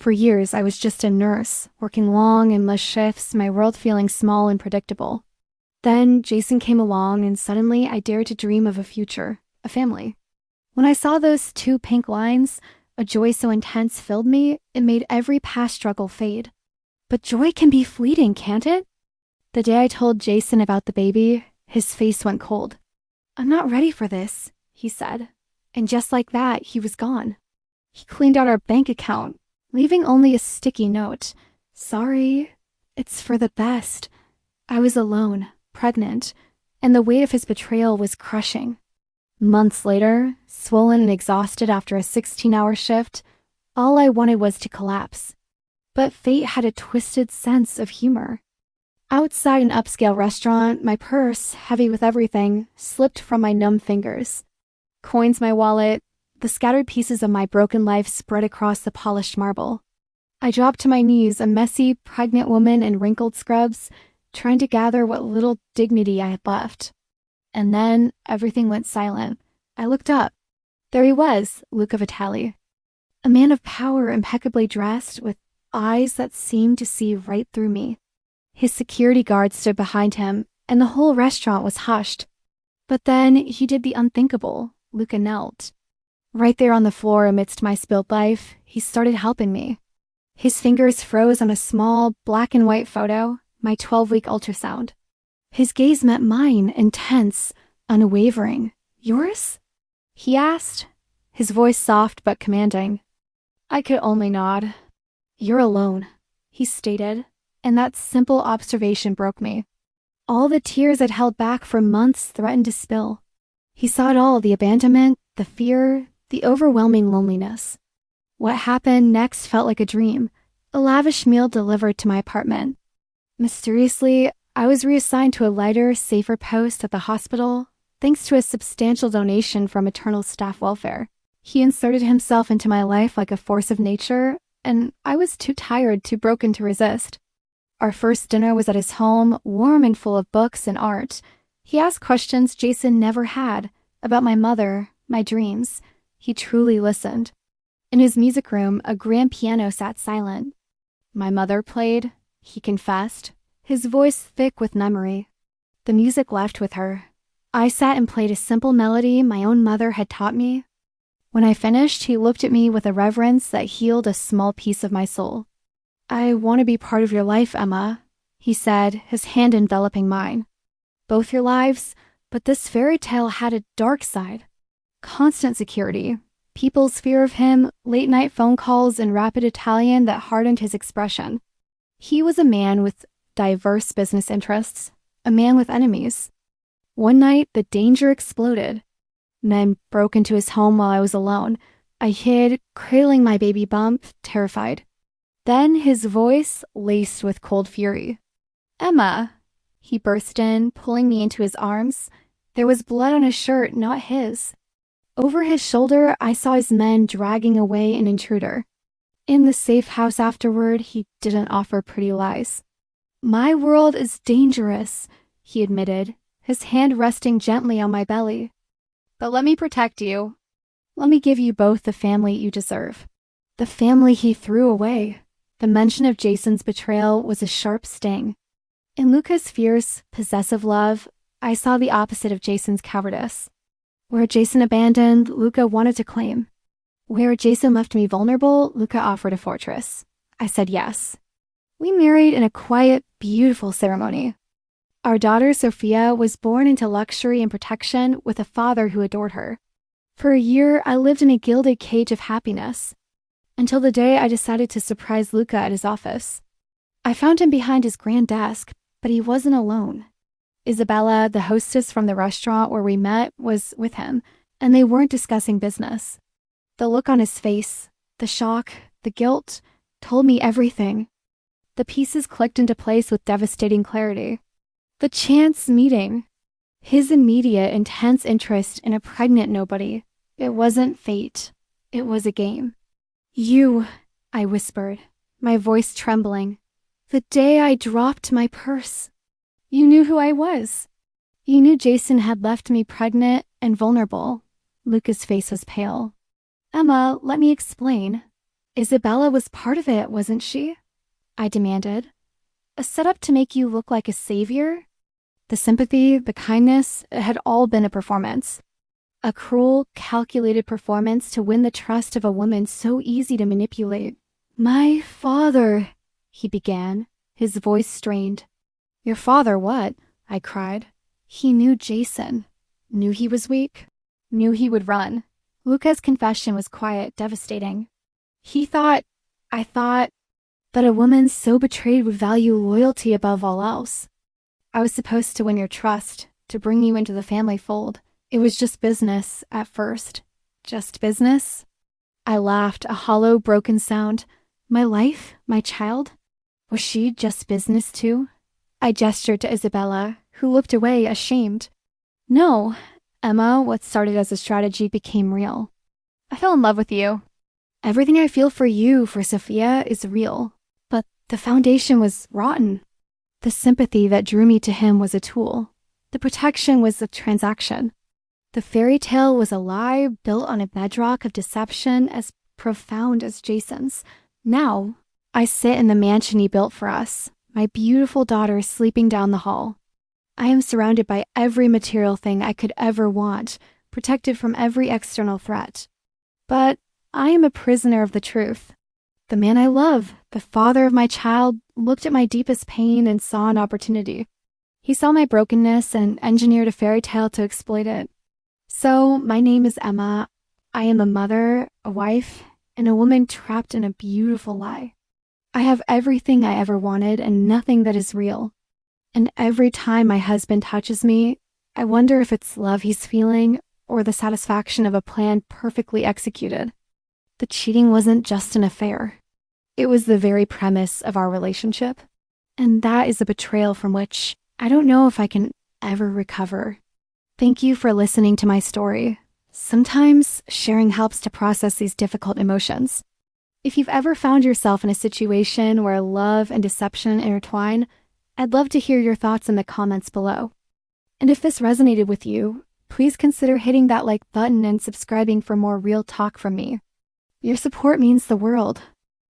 For years, I was just a nurse, working long, endless shifts, my world feeling small and predictable. Then Jason came along, and suddenly I dared to dream of a future, a family. When I saw those two pink lines, a joy so intense filled me, it made every past struggle fade. But joy can be fleeting, can't it? The day I told Jason about the baby, his face went cold. "I'm not ready for this," he said. And just like that, he was gone. He cleaned out our bank account, leaving only a sticky note. "Sorry, it's for the best." I was alone, pregnant, and the weight of his betrayal was crushing. Months later, swollen and exhausted after a 16-hour shift, all I wanted was to collapse. But fate had a twisted sense of humor. Outside an upscale restaurant, my purse, heavy with everything, slipped from my numb fingers. Coins my wallet, the scattered pieces of my broken life spread across the polished marble. I dropped to my knees, a messy, pregnant woman in wrinkled scrubs, trying to gather what little dignity I had left. And then everything went silent. I looked up. There he was, Luca Vitali. A man of power, impeccably dressed, with eyes that seemed to see right through me. His security guard stood behind him, and the whole restaurant was hushed. But then he did the unthinkable. Luca knelt. Right there on the floor amidst my spilled life, he started helping me. His fingers froze on a small, black and white photo, my 12-week ultrasound. His gaze met mine, intense, unwavering. "Yours?" he asked, his voice soft but commanding. I could only nod. "You're alone," he stated, and that simple observation broke me. All the tears I'd held back for months threatened to spill. He saw it all, the abandonment, the fear, the overwhelming loneliness. What happened next felt like a dream, a lavish meal delivered to my apartment. Mysteriously, I was reassigned to a lighter, safer post at the hospital, thanks to a substantial donation from maternal staff welfare. He inserted himself into my life like a force of nature, and I was too tired, too broken to resist. Our first dinner was at his home, warm and full of books and art. He asked questions Jason never had, about my mother, my dreams. He truly listened. In his music room, a grand piano sat silent. My mother played, he confessed, his voice thick with memory. The music left with her. I sat and played a simple melody my own mother had taught me. When I finished, he looked at me with a reverence that healed a small piece of my soul. "I want to be part of your life, Emma," he said, his hand enveloping mine. "Both your lives, but this fairy tale had a dark side. Constant security, people's fear of him, late-night phone calls, and rapid Italian that hardened his expression. He was a man with diverse business interests, a man with enemies. One night, the danger exploded. Men broke into his home while I was alone. I hid, cradling my baby bump, terrified. Then his voice laced with cold fury. "Emma!" He burst in, pulling me into his arms. There was blood on his shirt, not his. Over his shoulder, I saw his men dragging away an intruder. In the safe house afterward, he didn't offer pretty lies. "My world is dangerous," he admitted, his hand resting gently on my belly. "But let me protect you. Let me give you both the family you deserve." The family he threw away. The mention of Jason's betrayal was a sharp sting. In Luca's fierce, possessive love, I saw the opposite of Jason's cowardice. Where Jason abandoned, Luca wanted to claim. Where Jason left me vulnerable, Luca offered a fortress. I said yes. We married in a quiet, beautiful ceremony. Our daughter, Sophia, was born into luxury and protection with a father who adored her. For a year, I lived in a gilded cage of happiness, until the day I decided to surprise Luca at his office. I found him behind his grand desk, but he wasn't alone. Isabella, the hostess from the restaurant where we met, was with him, and they weren't discussing business. The look on his face, the shock, the guilt, told me everything. The pieces clicked into place with devastating clarity. The chance meeting. His immediate, intense interest in a pregnant nobody. It wasn't fate. It was a game. "You," I whispered, my voice trembling. "The day I dropped my purse. You knew who I was. You knew Jason had left me pregnant and vulnerable." Luca's face was pale. "Emma, let me explain. Isabella was part of it, wasn't she? I demanded. A setup to make you look like a savior? The sympathy, the kindness, it had all been a performance. A cruel, calculated performance to win the trust of a woman so easy to manipulate. My father, he began, his voice strained. Your father what? I cried. He knew Jason. Knew he was weak. Knew he would run. Luca's confession was quiet, devastating. I thought, that a woman so betrayed would value loyalty above all else. I was supposed to win your trust, to bring you into the family fold. It was just business, at first. Just business? I laughed, a hollow, broken sound. My life? My child? Was she just business too? I gestured to Isabella, who looked away, ashamed. No, Emma, what started as a strategy became real. I fell in love with you. Everything I feel for you, for Sophia, is real. But the foundation was rotten. The sympathy that drew me to him was a tool. The protection was a transaction. The fairy tale was a lie built on a bedrock of deception as profound as Jason's. Now, I sit in the mansion he built for us, my beautiful daughter sleeping down the hall. I am surrounded by every material thing I could ever want, protected from every external threat. But I am a prisoner of the truth. The man I love, the father of my child, looked at my deepest pain and saw an opportunity. He saw my brokenness and engineered a fairy tale to exploit it. So, my name is Emma. I am a mother, a wife, and a woman trapped in a beautiful lie. I have everything I ever wanted and nothing that is real. And every time my husband touches me, I wonder if it's love he's feeling or the satisfaction of a plan perfectly executed. The cheating wasn't just an affair. It was the very premise of our relationship. And that is a betrayal from which I don't know if I can ever recover. Thank you for listening to my story. Sometimes sharing helps to process these difficult emotions. If you've ever found yourself in a situation where love and deception intertwine, I'd love to hear your thoughts in the comments below. And if this resonated with you, please consider hitting that like button and subscribing for more real talk from me. Your support means the world.